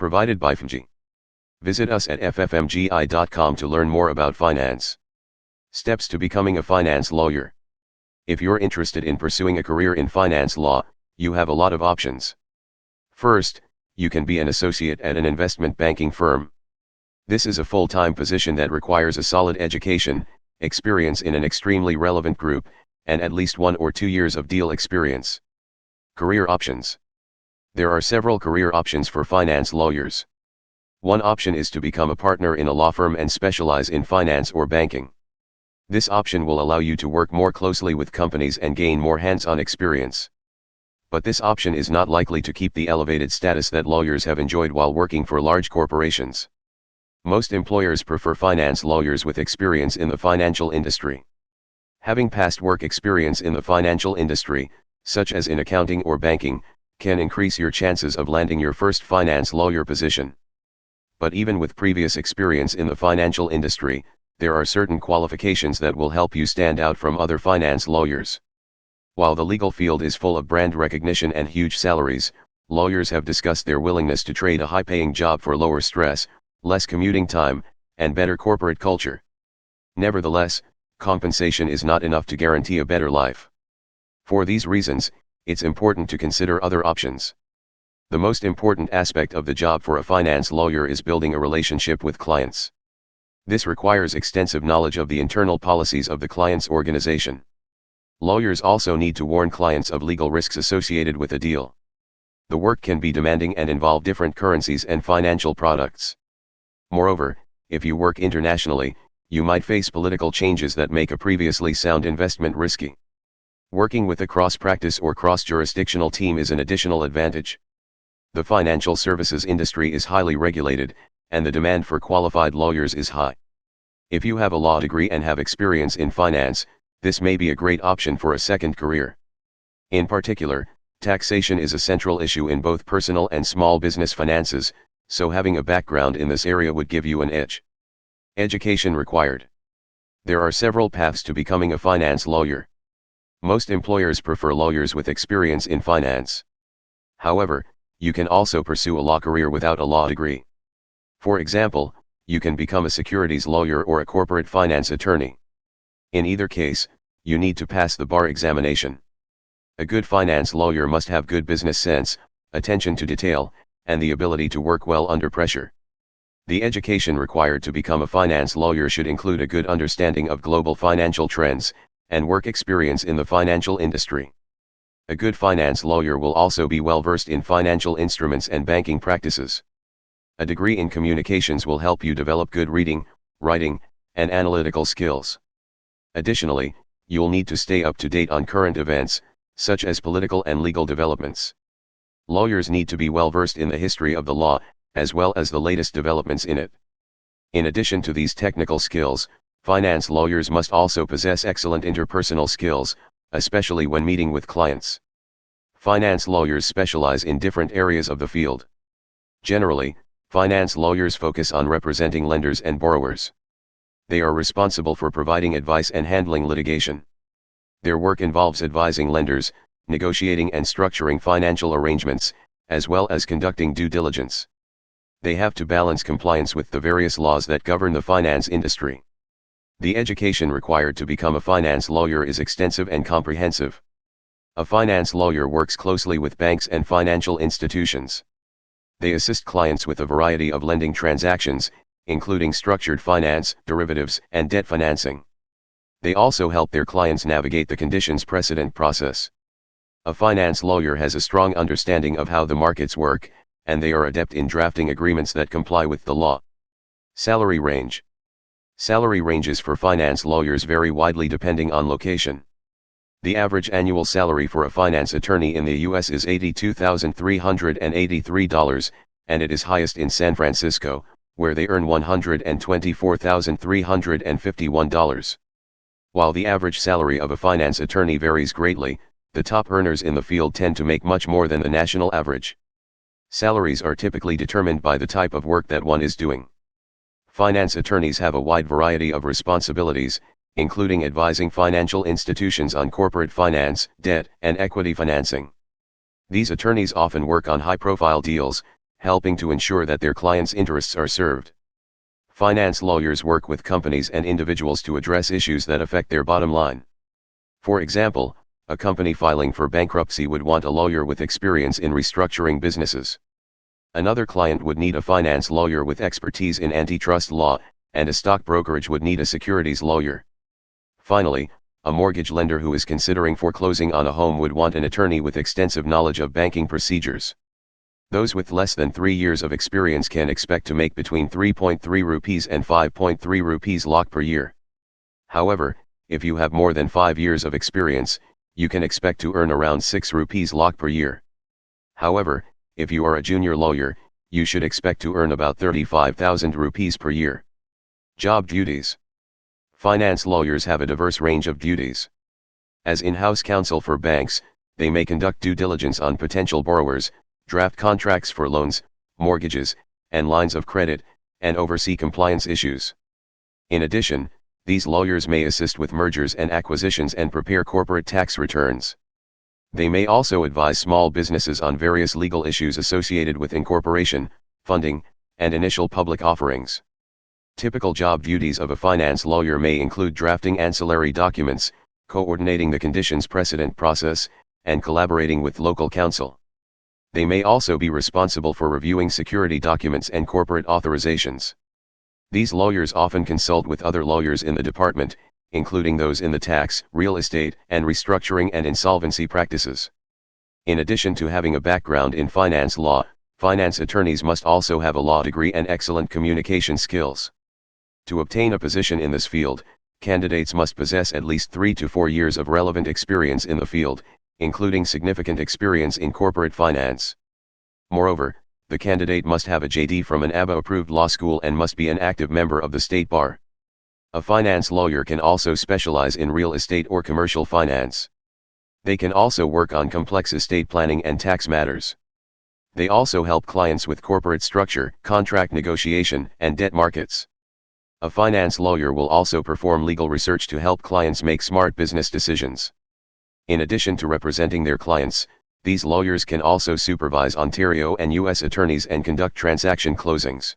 provided by FFMGI. Visit us at ffmgi.com to learn more about finance. Steps to becoming a finance lawyer. If you're interested in pursuing a career in finance law, you have a lot of options. First, you can be an associate at an investment banking firm. This is a full-time position that requires a solid education, experience in an extremely relevant group, and at least 1 or 2 years of deal experience. Career options. There are several career options for finance lawyers. One option is to become a partner in a law firm and specialize in finance or banking. This option will allow you to work more closely with companies and gain more hands-on experience. But this option is not likely to keep the elevated status that lawyers have enjoyed while working for large corporations. Most employers prefer finance lawyers with experience in the financial industry. Having past work experience in the financial industry, such as in accounting or banking, can increase your chances of landing your first finance lawyer position. But even with previous experience in the financial industry, there are certain qualifications that will help you stand out from other finance lawyers. While the legal field is full of brand recognition and huge salaries, lawyers have discussed their willingness to trade a high-paying job for lower stress, less commuting time, and better corporate culture. Nevertheless, compensation is not enough to guarantee a better life. For these reasons, it's important to consider other options. The most important aspect of the job for a finance lawyer is building a relationship with clients. This requires extensive knowledge of the internal policies of the client's organization. Lawyers also need to warn clients of legal risks associated with a deal. The work can be demanding and involve different currencies and financial products. Moreover, if you work internationally, you might face political changes that make a previously sound investment risky. Working with a cross-practice or cross-jurisdictional team is an additional advantage. The financial services industry is highly regulated, and the demand for qualified lawyers is high. If you have a law degree and have experience in finance, this may be a great option for a second career. In particular, taxation is a central issue in both personal and small business finances, so having a background in this area would give you an edge. Education required. There are several paths to becoming a finance lawyer. Most employers prefer lawyers with experience in finance. However, you can also pursue a law career without a law degree. For example, you can become a securities lawyer or a corporate finance attorney. In either case, you need to pass the bar examination. A good finance lawyer must have good business sense, attention to detail, and the ability to work well under pressure. The education required to become a finance lawyer should include a good understanding of global financial trends, and work experience in the financial industry. A good finance lawyer will also be well versed in financial instruments and banking practices. A degree in communications will help you develop good reading, writing, and analytical skills. Additionally, you'll need to stay up to date on current events, such as political and legal developments. Lawyers need to be well versed in the history of the law, as well as the latest developments in it. In addition to these technical skills, finance lawyers must also possess excellent interpersonal skills, especially when meeting with clients. Finance lawyers specialize in different areas of the field. Generally, finance lawyers focus on representing lenders and borrowers. They are responsible for providing advice and handling litigation. Their work involves advising lenders, negotiating and structuring financial arrangements, as well as conducting due diligence. They have to balance compliance with the various laws that govern the finance industry. The education required to become a finance lawyer is extensive and comprehensive. A finance lawyer works closely with banks and financial institutions. They assist clients with a variety of lending transactions, including structured finance, derivatives, and debt financing. They also help their clients navigate the conditions precedent process. A finance lawyer has a strong understanding of how the markets work, and they are adept in drafting agreements that comply with the law. Salary range. Salary ranges for finance lawyers vary widely depending on location. The average annual salary for a finance attorney in the U.S. is $82,383, and it is highest in San Francisco, where they earn $124,351. While the average salary of a finance attorney varies greatly, the top earners in the field tend to make much more than the national average. Salaries are typically determined by the type of work that one is doing. Finance attorneys have a wide variety of responsibilities, including advising financial institutions on corporate finance, debt, and equity financing. These attorneys often work on high-profile deals, helping to ensure that their clients' interests are served. Finance lawyers work with companies and individuals to address issues that affect their bottom line. For example, a company filing for bankruptcy would want a lawyer with experience in restructuring businesses. Another client would need a finance lawyer with expertise in antitrust law, and a stock brokerage would need a securities lawyer. Finally, a mortgage lender who is considering foreclosing on a home would want an attorney with extensive knowledge of banking procedures. Those with less than 3 years of experience can expect to make between 3.3 rupees and 5.3 rupees lakh per year. However, if you have more than 5 years of experience, you can expect to earn around 6 rupees lakh per year. However, if you are a junior lawyer, you should expect to earn about 35,000 rupees per year. Job duties. Finance lawyers have a diverse range of duties. As in-house counsel for banks, they may conduct due diligence on potential borrowers, draft contracts for loans, mortgages, and lines of credit, and oversee compliance issues. In addition, these lawyers may assist with mergers and acquisitions and prepare corporate tax returns. They may also advise small businesses on various legal issues associated with incorporation, funding, and initial public offerings. Typical job duties of a finance lawyer may include drafting ancillary documents, coordinating the conditions precedent process, and collaborating with local counsel. They may also be responsible for reviewing security documents and corporate authorizations. These lawyers often consult with other lawyers in the department, including those in the tax, real estate, and restructuring and insolvency practices. In addition to having a background in finance law, finance attorneys must also have a law degree and excellent communication skills. To obtain a position in this field, candidates must possess at least 3 to 4 years of relevant experience in the field, including significant experience in corporate finance. Moreover, the candidate must have a JD from an ABA-approved law school and must be an active member of the state bar. A finance lawyer can also specialize in real estate or commercial finance. They can also work on complex estate planning and tax matters. They also help clients with corporate structure, contract negotiation, and debt markets. A finance lawyer will also perform legal research to help clients make smart business decisions. In addition to representing their clients, these lawyers can also supervise Ontario and U.S. attorneys and conduct transaction closings.